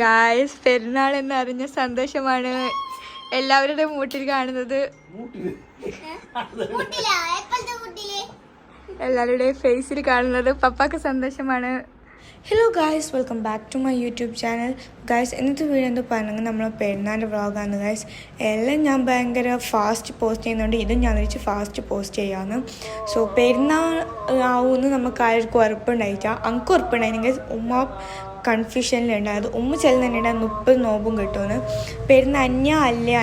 Guys പെരുന്നാൾ എന്നറിഞ്ഞ സന്തോഷമാണ് എല്ലാവരുടെ മൂട്ടിൽ കാണുന്നത്. എല്ലാവരുടെയും ഫേസിൽ കാണുന്നത് പപ്പാക്ക് സന്തോഷമാണ്. Hello guys, welcome back to my YouTube channel. Guys ഇന്നത്തെ വീഡിയോ എന്താ പറഞ്ഞെങ്കിൽ നമ്മൾ പെരുന്നാളിൻ്റെ വ്ളോഗാണ് ഗായ്സ്. എല്ലാം ഞാൻ ഭയങ്കര ഫാസ്റ്റ് പോസ്റ്റ് ചെയ്യുന്നുണ്ട്, ഇതും ഞാൻ തിരിച്ച് ഫാസ്റ്റ് പോസ്റ്റ് ചെയ്യാമെന്ന്. സോ പെരുന്നാൾ ആവുമെന്ന് നമുക്ക് ആർക്കും ഉറപ്പുണ്ടായിട്ടാ. അങ്ക് ഉറപ്പുണ്ടായിരുന്നെങ്കിൽ ഉമ്മ കൺഫ്യൂഷനിലുണ്ടായത്. ഉമ്മ ചെല്ലുന്നുണ്ടായി 30 നോമ്പും കിട്ടുമെന്ന്. പെരുന്നാൾ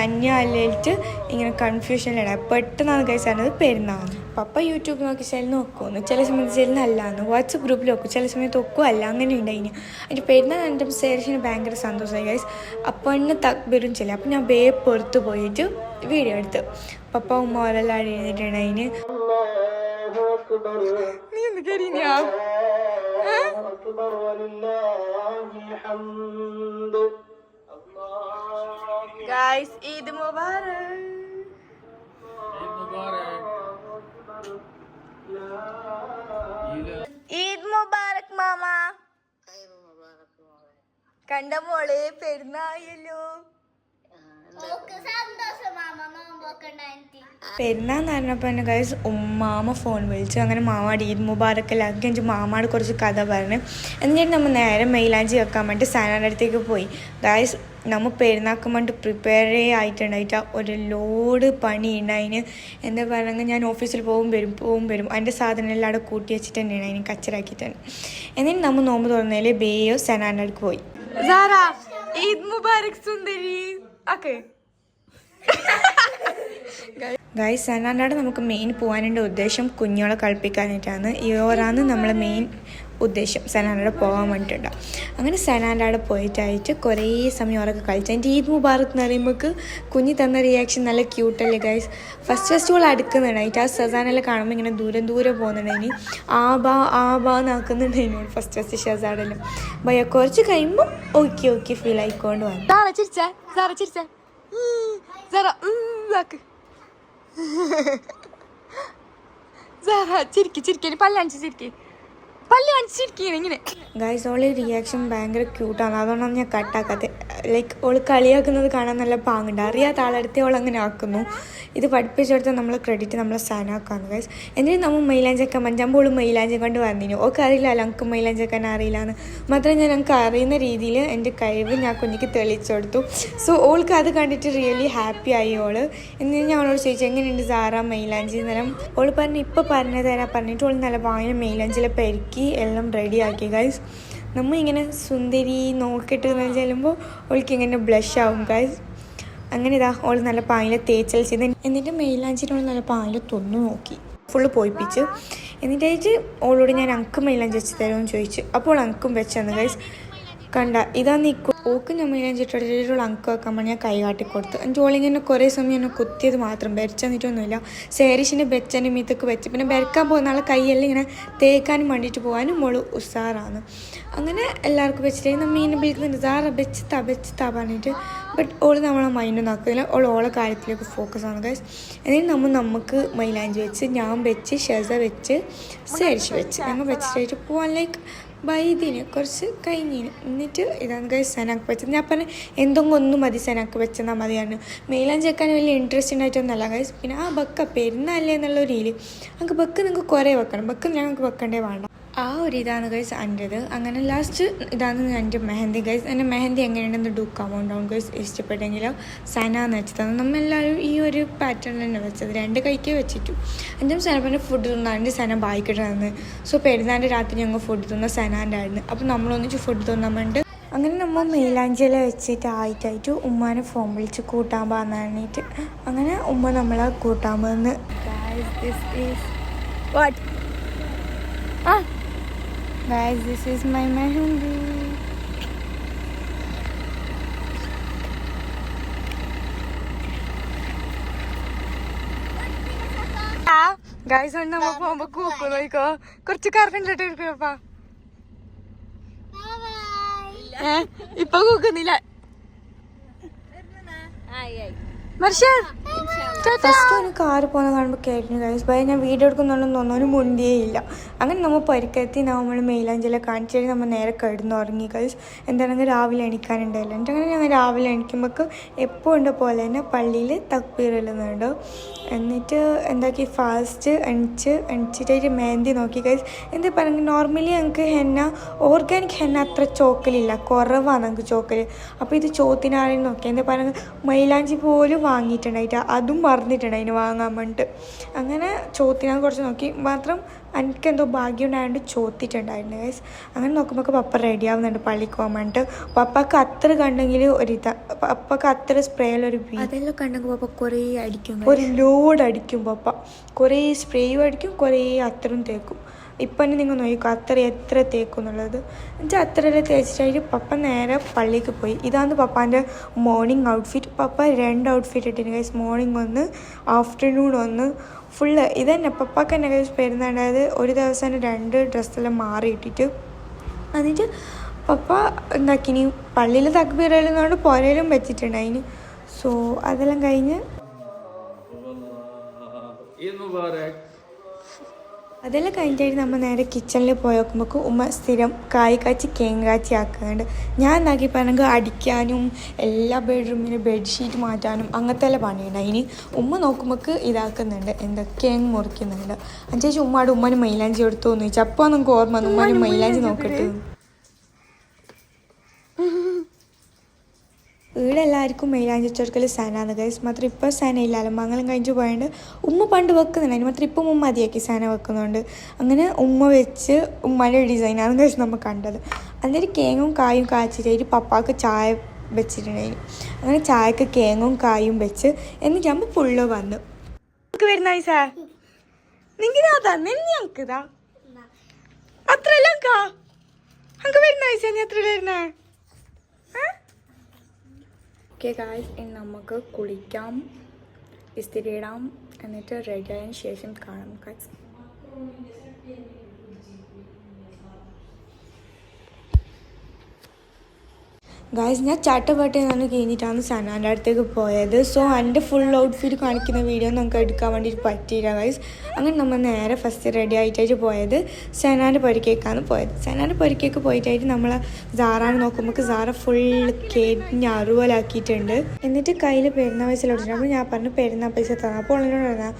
അന്യായിട്ട് ഇങ്ങനെ കൺഫ്യൂഷനിലുണ്ടായി. പെട്ടെന്നാണ് ഗൈസ് അറിഞ്ഞത് പെരുന്നാളെന്ന്. പപ്പ യൂട്യൂബ് നോക്കി ചെല്ലുന്ന നോക്കുമെന്ന്, ചില സമയത്ത് ചെല്ലുന്ന അല്ലാന്ന്. വാട്സപ്പ് ഗ്രൂപ്പിൽ നോക്കും, ചില സമയത്ത് ഒക്കും അല്ല, അങ്ങനെ ഉണ്ടായിന്. അതിൻ്റെ പെരുന്നാൾ എൻ്റെ ശേഷം ഭയങ്കര സന്തോഷമായി ഗൈസ്. അപ്പോൾ എന്നെ തക്ബീറും ചെല്ലും. അപ്പോൾ ഞാൻ പുറത്ത് പോയിട്ട് വീഡിയോ എടുത്ത് പപ്പ ഉമ്മ ഓരെല്ലാം എഴുതിയിട്ടുണ്ടായിന്. നീ എന്ത് കരിഞ്ഞാ ഗായ്സ്? ഈദ് മുബാറക്. ഈദ് മുബാറക് മാമ. കണ്ട മോളെ പെരുന്നായല്ലോ. പെരുന്നാന്ന് പറഞ്ഞപ്പോൾ തന്നെ ഗൈസ് മാമ ഫോൺ വിളിച്ചു. അങ്ങനെ മാമാട് ഈദ് മുബാറക്കല്ലാക്കി എനിക്ക് മാമാട് കുറച്ച് കഥ പറഞ്ഞു. എന്നിട്ട് നമ്മൾ നേരെ മൈലാഞ്ചി വെക്കാൻ വേണ്ടി സനാൻ്റെ അടുത്തേക്ക് പോയി. ഗൈസ് നമ്മൾ പെരുന്നാൾക്ക് വേണ്ടി പ്രിപ്പയർ ആയിട്ടുണ്ടായിട്ടാ ഒരു ലോഡ് പണി ഉണ്ടായിന്. എന്താ പറയുക, ഞാൻ ഓഫീസിൽ പോകും വരും അതിൻ്റെ സാധനം എല്ലാം അവിടെ കൂട്ടി വെച്ചിട്ട് തന്നെയാണ് അതിന് കച്ചറാക്കിയിട്ടാണ്. എന്നിട്ട് നമ്മൾ നോമ്പ് തുറന്നതിൽ ബേയോ സനാൻ്റെ അടുക്ക് പോയി. ഈദ് മുബാറക് സുന്ദരി. ഓക്കെ ഗൈസ്, സനാൻ്റെ നമുക്ക് മെയിൻ പോകാനുള്ള ഉദ്ദേശം കുഞ്ഞോളെ കളിപ്പിക്കാനായിട്ടാണ്. ഇവരാണ് നമ്മളെ മെയിൻ ഉദ്ദേശം, സനാൻ്റെ പോകാൻ വേണ്ടിയിട്ടുണ്ട്. അങ്ങനെ സനാൻ്റെ പോയിട്ടായിട്ട് കുറേ സമയം അവരൊക്കെ കളിച്ചു. എൻ്റെ ഈദ് മുബാറക് എന്ന് പറയുമ്പോൾ കുഞ്ഞി തന്ന റിയാക്ഷൻ നല്ല ക്യൂട്ടല്ലേ ഗൈസ്. ഫസ്റ്റ് ഓൾ അടുക്കുന്നുണ്ടായിട്ട് ആ ഷസാനെല്ലാം കാണുമ്പോൾ ഇങ്ങനെ ദൂരെ പോകുന്നുണ്ടായിന്. ആബാ എന്നാക്കുന്നുണ്ടായിരുന്നു ഫസ്റ്റ് ഷസാടെല്ലാം. ഭയ കുറച്ച് കഴിയുമ്പോൾ ഓക്കെ ഫീൽ ആയിക്കൊണ്ട് വന്നു. ചിരിക്കി പല്ല് കാണിച്ചിരിക്കുകയാണ് ഇങ്ങനെ. ഗൈസ് ഓളെ റിയാക്ഷൻ ഭയങ്കര ക്യൂട്ടാണ്, അതുകൊണ്ടാണ് ഞാൻ കട്ടാക്കാത്തത്. ലൈക്ക് ഓൾ കളിയാക്കുന്നത് കാണാൻ നല്ല പാങ്ങുണ്ട്. അറിയാത്ത ആളെടുത്ത് ഓൾ അങ്ങനെ ആക്കുന്നു. ഇത് പഠിപ്പിച്ചെടുത്താൽ നമ്മൾ ക്രെഡിറ്റ് നമ്മളെ സാധനമാക്കാണ് ഗൈസ്. എന്നിട്ട് നമ്മൾ മൈലാഞ്ചിക്കാൻ മഞ്ചാമ്പോൾ മൈലാഞ്ചി കൊണ്ട് വന്നിന്. ഓക്കെ അറിയില്ലല്ലോ എനിക്ക് മൈലാഞ്ചിക്കാൻ അറിയില്ലാന്ന്. മാത്രമേ ഞാൻ എനിക്ക് അറിയുന്ന രീതിയിൽ എൻ്റെ കഴിവ് ഞാൻ കുഞ്ഞിക്ക് തെളിയിച്ചു കൊടുത്തു. സോ ഓൾക്ക് അത് കണ്ടിട്ട് റിയലി ഹാപ്പി ആയി ഓള്. എന്നിട്ട് ഞാൻ അവളോട് ചോദിച്ചു എങ്ങനെയുണ്ട് സാറാ മൈലാഞ്ചി നേരം. ഓൾ പറഞ്ഞു ഇപ്പോൾ പറഞ്ഞു തരാൻ പറഞ്ഞിട്ട് ഓൾ നല്ല വായന മൈലാഞ്ചിലെ പെരുക്കി എല്ലാം റെഡിയാക്കി ഗൈസ്. നമ്മൾ ഇങ്ങനെ സുന്ദരി നോക്കിയിട്ട് ചെല്ലുമ്പോൾ ഓൾക്ക് ഇങ്ങനെ ബ്ലഷ് ആവും ഗൈസ്. അങ്ങനെ ഇതാ ഓൾ നല്ല പായല തേച്ചൽ ചെയ്ത് എന്നിട്ട് മൈലാഞ്ചിനോട് നല്ല പായല തൊന്നു നോക്കി ഫുള്ള് പോയിപ്പിച്ച്. എന്നിട്ടായിട്ട് ഓളോട് ഞാൻ അങ്ക് മൈലാഞ്ചി വെച്ച് തരുമെന്ന് ചോദിച്ചു. അപ്പോൾ അങ്കും വെച്ചെന്ന് ഗൈസ്. കണ്ട ഇതാ നിൽക്കും ഓക്ക് ഞാൻ മൈലാഞ്ചിട്ടുള്ള അങ്ക് വെക്കാൻ വേണ്ടി ഞാൻ കൈ കാട്ടിക്കൊടുത്തു. എൻ്റെ ഓളിങ്ങനെ കുറേ സമയം എന്നെ കുത്തിയത് മാത്രം, ബെരച്ചെന്നിട്ടൊന്നുമില്ല. സേരിഷിൻ്റെ ബെച്ചൻ്റെ മീത്തൊക്കെ വെച്ച് പിന്നെ ബെരക്കാൻ പോകുന്ന ആളെ കൈയെല്ലാം ഇങ്ങനെ തേക്കാനും വേണ്ടിയിട്ട് പോകാനും മോള് ഉഷാറാണ്. അങ്ങനെ എല്ലാവർക്കും വെച്ചിട്ട് നമ്മൾ മീനെ വിളിക്കുന്നുണ്ട് സാറ വെച്ച് പറഞ്ഞിട്ട്. ബട്ട് ഓള് നമ്മളെ മൈൻഡൊന്നും ആക്കുന്നില്ല, ഓളെ കാര്യത്തിലേക്ക് ഫോക്കസ് ആണ് ഗൈസ്. എന്നിട്ട് നമുക്ക് മൈലാഞ്ചി വെച്ച് ഞാൻ വെച്ച് ഷെസ വെച്ച് സേരിഷ് വെച്ച് ഞങ്ങൾ വെച്ചിട്ടായിട്ട് പോകാൻ ലൈക്ക് വൈദ്യന് കുറച്ച് കഴിഞ്ഞിന്. എന്നിട്ട് ഇതാണ് ഗൈസ് സനാക്ക് വെച്ചത്. ഞാൻ പറഞ്ഞ എന്തെങ്കിലും ഒന്നും മതി സനാക്ക് വെച്ചെന്നാൽ മതിയാണ്. മൈലാഞ്ചി വെക്കാൻ വലിയ ഇൻട്രസ്റ്റ് ഉണ്ടായിട്ടൊന്നുമല്ല ഗൈസ്. പിന്നെ ആ ബക്ക പെരുന്നല്ലേ എന്നുള്ള രീതിയിൽ നമുക്ക് ബക്ക് നിങ്ങൾക്ക് കുറേ വെക്കണം, ബക്ക് ഞങ്ങൾക്ക് വെക്കണ്ടേ വേണ്ട. ആ ഒരു ഇതാണ് ഗൈസ് എൻ്റെത്. അങ്ങനെ ലാസ്റ്റ് ഇതാണ് എൻ്റെ മെഹന്തി ഗൈസ്. എൻ്റെ മെഹന്തി എങ്ങനെയുണ്ടെന്ന് ഡു കമൗണ്ട് ഡൗൺ ഗൈസ്. ഇഷ്ടപ്പെട്ടെങ്കിലോ സനാന്ന് വെച്ചതാണ്. നമ്മളെല്ലാവരും ഈ ഒരു പാറ്റേണിൽ തന്നെ വെച്ചത്, 2 കൈക്കേ വെച്ചിട്ടു. എൻ്റെ സനപ്പൻ്റെ ഫുഡ് തിന്നാണ്ട് സന ബായിക്കിട്ട് തന്ന്. സോ പെരുന്നാളിൻ്റെ രാത്രി ഞങ്ങൾ ഫുഡ് തിന്ന സനാൻ്റെ ആയിരുന്നു. അപ്പോൾ നമ്മളൊന്നിച്ച് ഫുഡ് തിന്നാൻ വേണ്ടി അങ്ങനെ നമ്മൾ മൈലാഞ്ചില വെച്ചിട്ട് ആയിട്ടായിട്ട് ഉമ്മാനെ ഫോൺ വിളിച്ച് കൂട്ടാൻ പറഞ്ഞിട്ട് അങ്ങനെ ഉമ്മ നമ്മളെ കൂട്ടാൻ വന്ന്. Guys, this is my mehendi. Guys, on nama പോകുമ്പോ കൂക്കു നോക്കോ കുറച്ച് കറക്കണ്ടിട്ട് ഇരിക്കണപ്പാ. ഇപ്പൊ കൂക്കുന്നില്ല. ഫസ്റ്റ് ഒരു കാറ് പോകുന്ന കാണുമ്പോൾ കേട്ടിന് ഗൈസ്. ഭയ ഞാൻ വീഡിയോ എടുക്കുന്നുണ്ടെന്ന് തോന്നുന്നു, ഒരു മുണ്ടിയേ ഇല്ല. അങ്ങനെ നമ്മൾ പൊരിക്കെത്തി നമ്മൾ മെയിലാഞ്ചെല്ലാം കാണിച്ചിട്ട് നമ്മൾ നേരെ കിടന്നുറങ്ങി ഗൈസ്. എന്താണെങ്കിൽ രാവിലെ എണിക്കാനുണ്ടായില്ല. എന്നിട്ട് അങ്ങനെ ഞങ്ങൾ രാവിലെ എണിക്കുമ്പോൾ എപ്പോൾ ഉണ്ട് പോലെ തന്നെ പള്ളിയിൽ തക്ബീർ എല്ലുന്നുണ്ട്. എന്നിട്ട് എന്താക്കി ഫാസ്റ്റ് എണിച്ചിട്ടായിട്ട് മെഹന്തി നോക്കി ഗൈസ്. എന്താ പറയുക, നോർമലി ഞങ്ങൾക്ക് ഹെന്ന ഓർഗാനിക് ഹെന്ന അത്ര ചോക്കലില്ല, കുറവാണ് ഞങ്ങൾക്ക് ചോക്കൽ. അപ്പോൾ ഇത് ചോത്തിനാണെന്ന് നോക്കി. എന്താ പറയുക, മൈലാഞ്ചി പോലും വാങ്ങിയിട്ടുണ്ടായിട്ട് അതും മറന്നിട്ടുണ്ട് അതിന് വാങ്ങാൻ വേണ്ടിയിട്ട്. അങ്ങനെ ചോത്തിനാൻ കുറച്ച് നോക്കി, മാത്രം എനിക്കെന്തോ ഭാഗ്യം ഉണ്ടായതുകൊണ്ട് ചോത്തിട്ടുണ്ടായിരുന്നു ഗൈസ്. അങ്ങനെ നോക്കുമ്പോൾ പപ്പ റെഡി ആവുന്നുണ്ട് പള്ളിക്ക് പോകാൻ വേണ്ടിയിട്ട്. പപ്പക്ക് അത്ര കണ്ടെങ്കിൽ പപ്പക്ക് അത്ര സ്പ്രേയിലൊരു അതെല്ലാം കണ്ടെങ്കിൽ പപ്പ കുറേ അടിക്കും, ഒരു ലോഡ് അടിക്കും പപ്പ. കുറേ സ്പ്രേയും അടിക്കും, കുറേ അത്തറും തേക്കും. ഇപ്പം തന്നെ നിങ്ങൾ നോക്കിക്കോ അത്ര എത്ര തേക്കും എന്നുള്ളത്. എന്നിട്ട് അത്രയെല്ലാം തേച്ചിട്ടായിട്ട് പപ്പ നേരെ പള്ളിക്ക് പോയി. ഇതാണ് പപ്പാൻ്റെ മോർണിംഗ് ഔട്ട്ഫിറ്റ്. പപ്പ 2 ഔട്ട്ഫിറ്റ് ഇട്ടിന് ഗൈസ്. മോർണിംഗ് ഒന്ന്, ആഫ്റ്റർനൂൺ ഒന്ന്, ഫുള്ള് ഇതന്നെ. പപ്പാക്ക് തന്നെ ഗൈസ് പെരുന്നാണ്ടായത് ഒരു ദിവസം 2 ഡ്രസ്സെല്ലാം മാറി ഇട്ടിട്ട്. എന്നിട്ട് പപ്പ എന്താക്കിനി പള്ളിയിൽ തക്ബീറെല്ലുന്നതുകൊണ്ട് പുരയിലും വെച്ചിട്ടുണ്ടായിന്. സോ അതെല്ലാം കഴിഞ്ഞ് അതെല്ലാം കഴിഞ്ഞിട്ടായിട്ട് നമ്മൾ നേരെ കിച്ചണിൽ പോയി നോക്കുമ്പോൾ ഉമ്മ സ്ഥിരം കായ് കാച്ചി കേങ്ങ് കാച്ചി ആക്കുന്നുണ്ട്. ഞാൻ എന്താക്കി പറഞ്ഞെങ്കിൽ അടിക്കാനും എല്ലാ ബെഡ്റൂമിലും ബെഡ്ഷീറ്റ് മാറ്റാനും അങ്ങനത്തെ എല്ലാം പണിയുണ്ട്. അതിന് ഉമ്മ നോക്കുമ്പോൾ ഇതാക്കുന്നുണ്ട്, എന്താ കേങ്ങ് മുറിക്കുന്നുണ്ട്. അതിനുശേഷം ഉമ്മാന് മൈലാഞ്ചി എടുത്തു എന്ന് ചോദിച്ചു. അപ്പോൾ നമുക്ക് ഓർമ്മ വന്നു ഉമ്മാന് മൈലാഞ്ചി നോക്കട്ടെ. ഇവിടെ എല്ലാവർക്കും മൈലാഞ്ചി ചൊടുക്കൽ സനാണ് ഗൈസ്. മാത്രം ഇപ്പോൾ സന ഇല്ലല്ലോ, മംഗലം കഴിഞ്ഞ് പോയതുകൊണ്ട് ഉമ്മ പണ്ട് വെക്കുന്നുണ്ട്. അതിന് മാത്രം ഇപ്പം ഉമ്മ മതിയാക്കി സന വെക്കുന്നുണ്ട്. അങ്ങനെ ഉമ്മ വെച്ച് ഉമ്മയുടെ ഡിസൈനാണ് ഗൈസ് നമ്മൾ കണ്ടത്. എന്നിട്ട് കേങ്ങും കായും കാച്ചിട്ടായിട്ട് പപ്പാക്ക് ചായ വെച്ചിട്ടുണ്ടായിരുന്നു. അങ്ങനെ ചായക്ക് കേങ്ങും കായും വെച്ച് എന്നിട്ടാകുമ്പോൾ ഫുള്ള് വന്നു വരുന്ന സാർ നിങ്ങതാ ഞങ്ങൾക്കിതാ അത്രയെല്ലാം കാ അങ്ങ് വരുന്ന നീ എത്ര വരുന്നേ? ഓക്കെ ഗായ്സ്, ഇനി നമുക്ക് കുളിക്കാം, ഇസ്തിരി ഇടാം, എന്നിട്ട് റെഡി ആയതിനു ശേഷം കാണാം ഗായ്സ്. ഗായ്സ്, ഞാൻ ചാട്ടപ്പാട്ടിൽ നിന്നാണ് കഴിഞ്ഞിട്ടാണ് സനാൻ്റെ അടുത്തേക്ക് പോയത്. സോ എൻ്റെ ഫുൾ ഔട്ട്ഫിറ്റ് കാണിക്കുന്ന വീഡിയോ നമുക്ക് എടുക്കാൻ വേണ്ടിയിട്ട് പറ്റിയില്ല ഗായ്സ്. അങ്ങനെ നമ്മൾ നേരെ ഫസ്റ്റ് റെഡി ആയിട്ടായിട്ട് പോയത് സനാൻ്റെ പൊരിക്കേക്കാണ് പോയത്. സനാൻ്റെ പൊരിക്കേക്ക് പോയിട്ടായിട്ട് നമ്മൾ സാറാണ് നോക്കുമ്പോൾ സാറ ഫുള്ള് കേട്ടിന് അറുവലാക്കിയിട്ടുണ്ട്. എന്നിട്ട് കയ്യിൽ പെരുന്നാൾ പൈസ ഇട്ടിട്ടുണ്ട്. അപ്പോൾ ഞാൻ പറഞ്ഞു പെരുന്നാൾ പൈസ തന്നു. അപ്പോൾ ഓളോട് പറഞ്ഞാൽ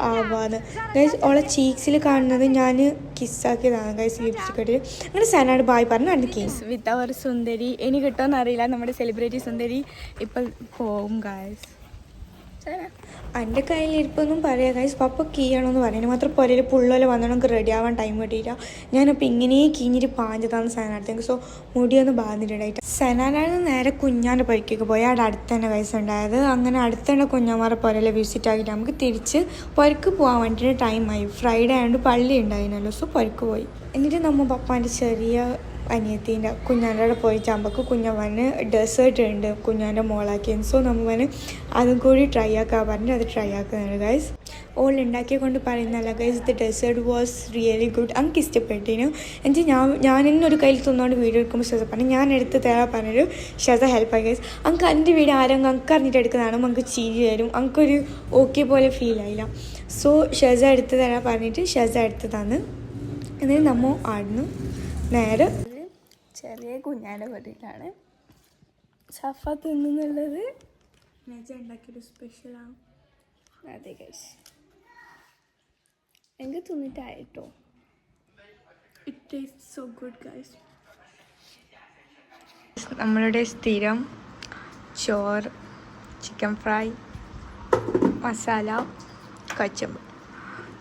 ആബാന്ന് ഗൈസ്. ഓളെ ചീക്സിൽ കാണുന്നത് ഞാൻ കിസ്സാക്കിയതാണ് ഗൈസ്, ലിപ്സ്റ്റിക് ഇട്ട്. അങ്ങനെ സനാട് ബായ് പറഞ്ഞു അടുത്ത് കേസ് വിത്ത് അവർ സുന്ദരി. ഇനി കിട്ടുമെന്ന് അറിയില്ല, നമ്മുടെ സെലിബ്രിറ്റി സുന്ദരി ഇപ്പം പോവും ഗായ്സ്. എൻ്റെ കയ്യിലിരിപ്പൊന്നും പറയാം ഗൈസ്. പപ്പ കീയണമെന്ന് പറയുന്നത് മാത്രം പൊരയിൽ പുള്ളോലെ വന്നാൽ നമുക്ക് റെഡി ആവാൻ ടൈം കിട്ടിയില്ല. ഞാനപ്പോൾ ഇങ്ങനെ കീഞ്ഞിട്ട് പാഞ്ഞതാണ് സനാനടുത്തേക്ക്. സോ മുടിയൊന്ന് ബാധിച്ചിട്ടുണ്ടായിട്ട് സനാനാണ് നേരെ കുഞ്ഞാൻ്റെ പൊരയ്ക്കൊക്കെ പോയി. അവിടെ അടുത്ത് തന്നെ ഗൈസ് ഉണ്ടായത്. അങ്ങനെ അടുത്ത് തന്നെ കുഞ്ഞാമാരെ പൊരയിൽ വിസിറ്റ് ആക്കിയിട്ട് നമുക്ക് തിരിച്ച് പൊരക്ക് പോകാൻ വേണ്ടിയിട്ട് ടൈമായി. ഫ്രൈഡേ ആയതുകൊണ്ട് പള്ളി ഉണ്ടായിരുന്നല്ലോ. സോ പൊരക്ക് പോയി. എന്നിട്ട് നമ്മൾ പപ്പാൻ്റെ ചെറിയ അനിയത്തിൻ്റെ കുഞ്ഞാൻ്റെ അവിടെ പോയിട്ടാകുമ്പോൾ കുഞ്ഞമ്മന് ഡെസേർട്ട് ഉണ്ട് കുഞ്ഞാൻ്റെ മോളാക്കിയത്. സോ നമ്മന് അതും കൂടി ട്രൈ ആക്കാൻ പറഞ്ഞിട്ട് അത് ട്രൈ ആക്കുന്നുണ്ട് ഗൈസ്. ഓൾ ഉണ്ടാക്കിയ കൊണ്ട് പറയുന്നല്ല guys, the dessert was really good. എനിക്ക് ഇഷ്ടപ്പെട്ടിന്. എന്നിട്ട് ഞാൻ ഇന്നൊരു കയ്യിൽ തിന്നുകൊണ്ട് വീഡിയോ എടുക്കുമ്പോൾ ഷെസ പറഞ്ഞു ഞാൻ എടുത്ത് തരാൻ പറഞ്ഞൊരു ഷെസ ഹെൽപ്പായി ഗൈസ്. എനിക്ക് എൻ്റെ വീഡിയോ ആരെങ്കിലും എനിക്ക് അറിഞ്ഞിട്ട് എടുക്കുന്നതാണ് നമുക്ക് ചിരി തരും. എനിക്കൊരു ഓക്കെ പോലെ ഫീൽ ആയില്ല. സോ ഷെസ എടുത്ത് തരാൻ പറഞ്ഞിട്ട് ഷെസ എടുത്ത് തന്ന്. എന്നിട്ട് നമ്മൾ ആടുന്നു നേരെ ചെറിയ കുഞ്ഞാൻ്റെ വീട്ടിലാണ് സഫ തിന്നുന്നുള്ളത്. ഞാൻ ഉണ്ടാക്കിയൊരു സ്പെഷ്യലാണ്. അതെ ഗൈസ്, എനിക്ക് തിന്നിട്ടായിട്ടോ. It taste so good guys. നമ്മളുടെ സ്ഥിരം ചോറ്, ചിക്കൻ ഫ്രൈ, മസാല, കച്ചമ്പ്.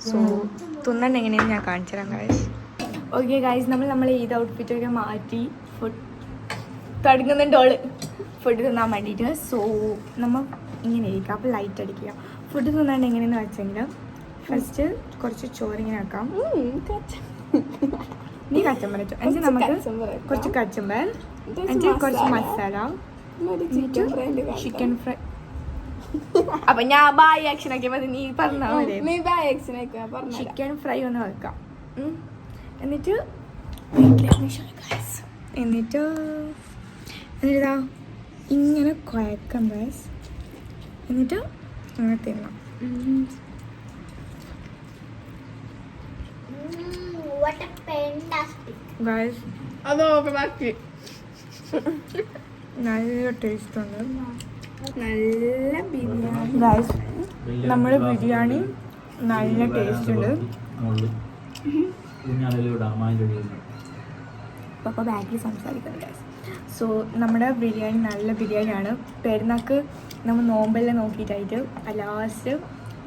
സോ തിന്നണ്ട എങ്ങനെയാണ് ഞാൻ കാണിച്ചു തരാം ഗൈസ്. ഓക്കെ ഗൈസ്, നമ്മൾ ഈദ് ഔട്ട്ഫിറ്റൊക്കെ മാറ്റി ഫുഡ് തുടങ്ങുന്നുണ്ടോള് ഫുഡ് തിന്നാൻ വേണ്ടിയിട്ട്. സോ നമ്മൾ ഇങ്ങനെ ഇരിക്കുക. അപ്പോൾ ലൈറ്റ് അടിക്കുക. ഫുഡ് തിന്നാണ്ട് എങ്ങനെയെന്ന് വെച്ചെങ്കിൽ ഫസ്റ്റ് കുറച്ച് ചോറിങ്ങനെ ആക്കാം. നീ കച്ചമ്പ് വെച്ചോ. എന്നിട്ട് നമുക്ക് കുറച്ച് കച്ചമ്പ്, എന്നിട്ട് കുറച്ച് മസാല, ചിക്കൻ ഫ്രൈ. അപ്പം ഞാൻ ബായ് ആക്ഷൻ ആക്കിയപ്പോൾ നീ പറഞ്ഞാൽ മതി. ചിക്കൻ ഫ്രൈ ഒന്ന് വെക്കാം. എന്നിട്ട് എന്നിട്ടാ ഇങ്ങനെ കുഴക്കാം ഗൈസ്. എന്നിട്ട് അങ്ങനെ തിന്നാം. ഗൈസ് അത് ഓപ്പണാക്കി. നല്ല ടേസ്റ്റ് ഉണ്ട്. നല്ല ബിരിയാണി ഗൈസ് നമ്മുടെ ബിരിയാണി നല്ല ടേസ്റ്റ് ഉണ്ട്. പപ്പ ബാക്കിൽ സംസാരിക്കുന്നത് ഗൈസ്. സോ നമ്മുടെ ബിരിയാണി നല്ല ബിരിയാണിയാണ്. പെരുന്നാൾക്ക് നമ്മൾ നോമ്പെല്ലാം നോക്കിയിട്ടായിട്ട് ലാസ്റ്റ്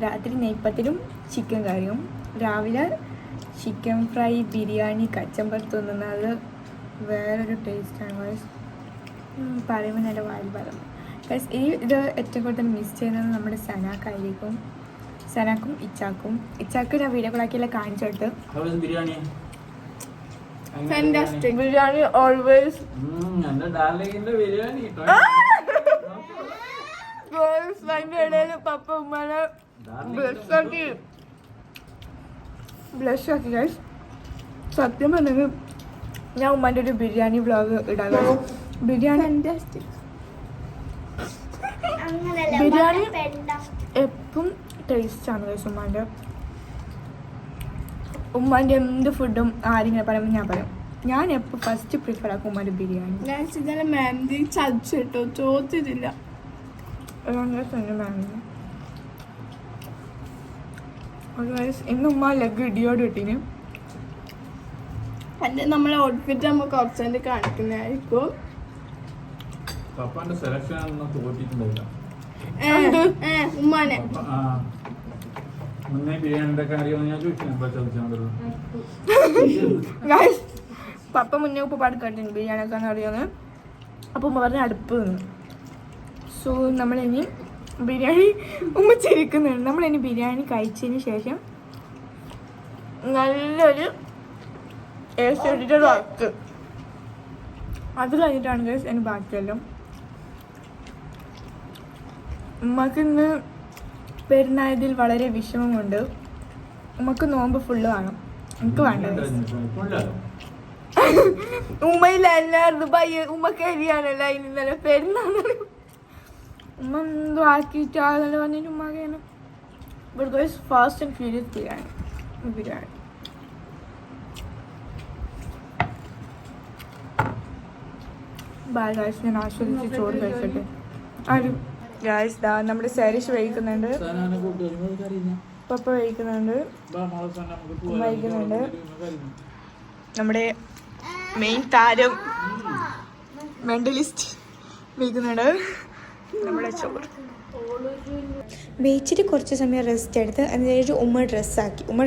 രാത്രി നെയ്പ്പത്തിലും ചിക്കൻ കറിയും രാവിലെ ചിക്കൻ ഫ്രൈ ബിരിയാണി കച്ചമ്പർ തിന്നുന്നത് വേറൊരു ടേസ്റ്റാണ് ഗൈസ്. പറയുമ്പോൾ നല്ല വായിൽ പറഞ്ഞു ഗൈസ്. ഇത് ഏറ്റവും കൂടുതൽ മിസ് ചെയ്യുന്നത് നമ്മുടെ സനാക്കായിരിക്കും. സനാക്കും ഇച്ചാക്കും. ഞാൻ വീഡിയോ കോളാക്കിയെല്ലാം കാണിച്ചിട്ട് ഫാന്റാസ്റ്റിക് ബിരിയാണി ഓൾവേസ്. അതിന്റെ ഇടയിൽ പപ്പ ഉമ്മനെ ബ്ലഷ് ആക്കി ഗൈസ്. സത്യം പറഞ്ഞെങ്കിൽ ഞാൻ ഉമ്മാൻ്റെ ഒരു ബിരിയാണി വ്ളോഗ് ഇടാം. ബിരിയാണി ബിരിയാണി എപ്പം ടേസ്റ്റാണ് ഗൈസ്. ഉമ്മാൻ്റെ എന്ത് ഫുഡും ആരെങ്കിലും പറയുമ്പോൾ ഞാൻ പറയും ഞാൻ എപ്പോൾ ഫസ്റ്റ് പ്രിഫർ ആക്കും ഉമ്മാൻ്റെ ബിരിയാണി. ഞാൻ ഇന്നലെ മെഹന്തി ചതിച്ചിട്ടോ ചോദിച്ചിട്ടില്ല. ഇന്ന് ഉമ്മ ലെഗ് ഇടിയോട് കിട്ടീന്. അതിന്റെ നമ്മളെ ഔട്ട്ഫിറ്റ് നമ്മൾ കുറച്ചുകൊണ്ട് കാണിക്കുന്നതായിരിക്കും. ഉമ്മാനെ പപ്പ മുന്നേ ഉപ്പാട് കണ്ടിന് ബിരിയാണി ഒക്കെ അറിയാന്ന്. അപ്പം ഉമ്മ പറഞ്ഞ അടുപ്പ് നിന്ന്. സോ നമ്മളിനി ബിരിയാണി ഉമ്മ ചിരിക്കുന്നുണ്ട്. നമ്മളിനി ബിരിയാണി കഴിച്ചതിന് ശേഷം നല്ലൊരു വർക്ക് അത് കഴിഞ്ഞിട്ടാണ് ഗൈസ് എനിക്ക് ബാക്കിയെല്ലാം. ഉമ്മക്ക് ഇന്ന് പെരുന്നായതിൽ വളരെ വിഷമമുണ്ട്. ഉമ്മക്ക് നോമ്പ് ഫുള്ള് വേണം. എനിക്ക് വേണ്ട ഉമ്മയില്ലായിരുന്നു പയ്യ ഉമ്മക്ക് എരിയാണല്ലോ അതിന് ഇന്നലെ പെരുന്നാളാണ്. ഉമ്മ എന്തോ ആക്കിയിട്ട് ആളെ വന്നിട്ട് ഉമ്മയാണ് but fast and furious biryani. Bye guys. ഞാൻ ആസ്വദിച്ച് ചോറ് കഴിച്ചിട്ട് ആരും ഗൈസ് ദാ നമ്മുടെ സാരിഷ് വഹിക്കുന്നുണ്ട്. പപ്പ വഹിക്കുന്നുണ്ട്. വഹിക്കുന്നുണ്ട്. നമ്മുടെ മെയിൻ താരം മെന്റലിസ്റ്റ് വഹിക്കുന്നുണ്ട്. നമ്മുടെ ചോറ് വെച്ചിട്ട് കുറച്ച് സമയം റെസ്റ്റ് എടുത്ത് അതിനായിട്ട് ഉമ്മ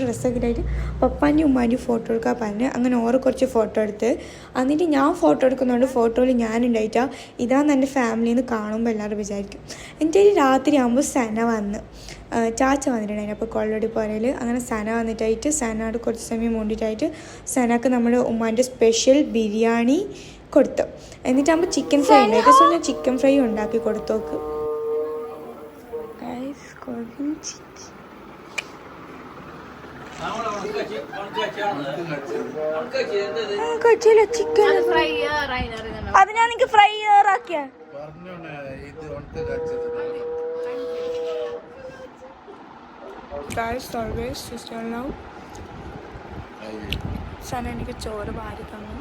ഡ്രസ്സാക്കിയിട്ട് പപ്പാൻ്റെയും ഉമ്മാൻ്റെയും ഫോട്ടോ എടുക്കാൻ പറഞ്ഞ് അങ്ങനെ ഓരോ കുറച്ച് ഫോട്ടോ എടുത്ത് എന്നിട്ട് ഞാൻ ഫോട്ടോ എടുക്കുന്നതുകൊണ്ട് ഫോട്ടോയിൽ ഞാനുണ്ടായിട്ടാണ് ഇതാന്ന് എൻ്റെ ഫാമിലിയിൽ നിന്ന് കാണുമ്പോൾ എല്ലാവരും വിചാരിക്കും. എൻ്റെ ഒരു രാത്രി ആകുമ്പോൾ സന വന്ന് ചാച്ച വന്നിട്ടുണ്ടായിരുന്നു. അപ്പോൾ കൊള്ളടി പോരയിൽ അങ്ങനെ സന വന്നിട്ടായിട്ട് സനയോട് കുറച്ച് സമയം മൂണ്ടിട്ടായിട്ട് സനക്ക് നമ്മുടെ ഉമ്മാൻ്റെ സ്പെഷ്യൽ ബിരിയാണി കൊടുത്തു. എന്നിട്ടാകുമ്പോൾ ചിക്കൻ ഫ്രൈ ഉണ്ടായിട്ട് സോ ഞാൻ ചിക്കൻ ഫ്രൈ ഉണ്ടാക്കി കൊടുത്തോക്ക്. അത് ഞാൻ നിനക്ക് ഫ്രൈ ആക്കിയ സന എനിക്ക് ചോറ് വാരി തന്നു.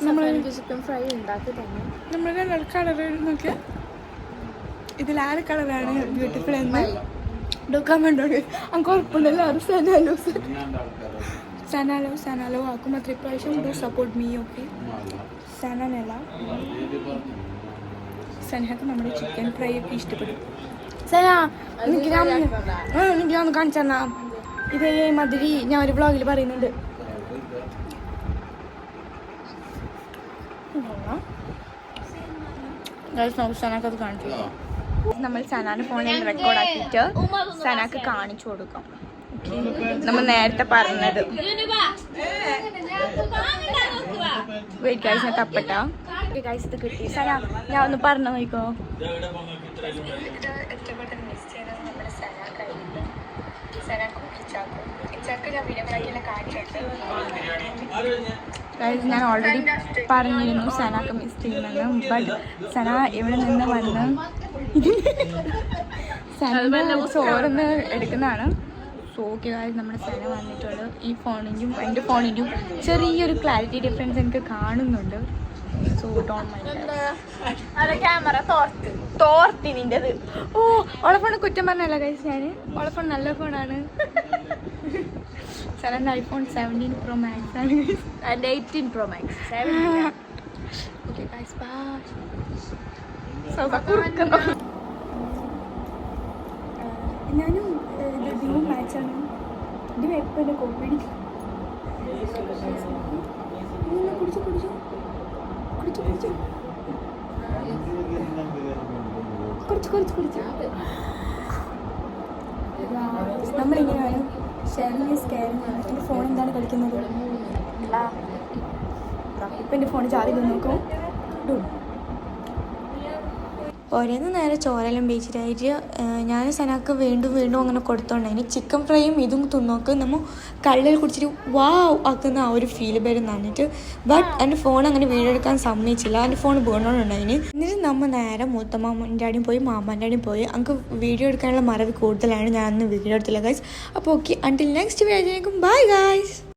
നമ്മളെനിക്ക് ചിക്കൻ ഫ്രൈ ഉണ്ടാക്കി തന്നു. നമ്മൾ കളർ നോക്കിയ ഇതിൽ ആരെ കളറാണ് ബ്യൂട്ടിഫുൾ എന്ന് എടുക്കാൻ വേണ്ടി അങ്ങ് ഉറപ്പുണ്ടല്ലോ. അത് സനാലോ ആക്കും അത്ര ഇപ്രാവശ്യം ഡു സപ്പോർട്ട് മീ. ഓക്കെ സനല്ല സനഹക്ക് നമ്മുടെ ചിക്കൻ ഫ്രൈ ഒക്കെ ഇഷ്ടപ്പെടും. സന എനിക്ക് ഞാൻ കാണിച്ചു തന്നാ ഇതേ മാതിരി ഞാൻ ഒരു വ്ളോഗിൽ പറയുന്നുണ്ട്. സനക്കത് കാണിച്ചു. നമ്മൾ സനാന്റെ ഫോണിൽ റെക്കോർഡ് ആക്കിയിട്ട് സനാക്ക് കാണിച്ചു കൊടുക്കാം. നമ്മൾ നേരത്തെ പറഞ്ഞത് വെയിറ്റ് ഗൈസ് ഞാൻ തപ്പട്ട ഗൈസ് ഇത് കിട്ടി. സന ഞാൻ ഒന്ന് പറഞ്ഞു നോക്കോ. ഞാൻ ഓൾറെഡി പറഞ്ഞിരുന്നു സനാക്ക് മിസ് ചെയ്യുന്നെന്ന്. ബട്ട് സന ഇവിടെ നിന്ന് വന്ന് സന ചോറൊന്ന് എടുക്കുന്നതാണ്. സോ ഓക്കെ ഗൈസ് നമ്മുടെ സെന വന്നിട്ടുണ്ട്. ഈ ഫോണിൻ്റെയും എൻ്റെ ഫോണിൻ്റെയും ചെറിയൊരു ക്ലാരിറ്റി ഡിഫറൻസ് എനിക്ക് കാണുന്നുണ്ട്. So don't mind. ക്യാമറ തോർത്തി നിൻ്റെത്. ഓ ഓളെ ഫോൺ കുറ്റം പറഞ്ഞല്ല ഗൈസ് ഞാൻ. ഓളെ ഫോൺ നല്ല ഫോണാണ്. സെനൻ്റെ ഐഫോൺ 17 Pro Max ആണ് ഗൈസ്. എൻ്റെ 18 Pro Max. Okay guys bye. ഞാനും ദിവവും മാച്ചാണ്. ഇത് എപ്പോൾ എൻ്റെ കോപ്പി കുടിച്ചു കുടിച്ചു കുടിച്ചു കുടിച്ചു കുറച്ച് കുറച്ച് കുടിച്ചു. നമ്മളിങ്ങനെയാണ് ഷെയറിങ് സ്കെയറിങ്. എൻ്റെ ഫോൺ എന്താണ് കളിക്കുന്നത്? ഇപ്പം എൻ്റെ ഫോൺ ചാർജ് നോക്കും. ഓരോന്ന് നേരെ ചോരെല്ലാം ബീച്ചിലായിട്ട് ഞാൻ സെനാക്ക് വീണ്ടും വീണ്ടും അങ്ങനെ കൊടുത്തോണ്ടായിന്. ചിക്കൻ ഫ്രൈയും ഇതും തിന്നോക്ക് നമ്മൾ കള്ളിൽ കുടിച്ചിട്ട് വാവ് ആക്കുന്ന ആ ഒരു ഫീൽ വരും തന്നിട്ട്. ബട്ട് എൻ്റെ ഫോൺ അങ്ങനെ വീഡിയോ എടുക്കാൻ സമ്മതിച്ചില്ല. എൻ്റെ ഫോൺ വീണോണ്ടുണ്ടായിന്. എന്നിട്ട് നമ്മൾ നേരെ മൂത്തമാമൻ്റെ അടിയും പോയി മാമാൻ്റെ അടിയും പോയി. നമുക്ക് വീഡിയോ എടുക്കാനുള്ള മറവി കൂടുതലാണ്. ഞാൻ അന്ന് വീഡിയോ എടുത്തില്ല ഗൈസ്. അപ്പോൾ okay, until next video bye guys.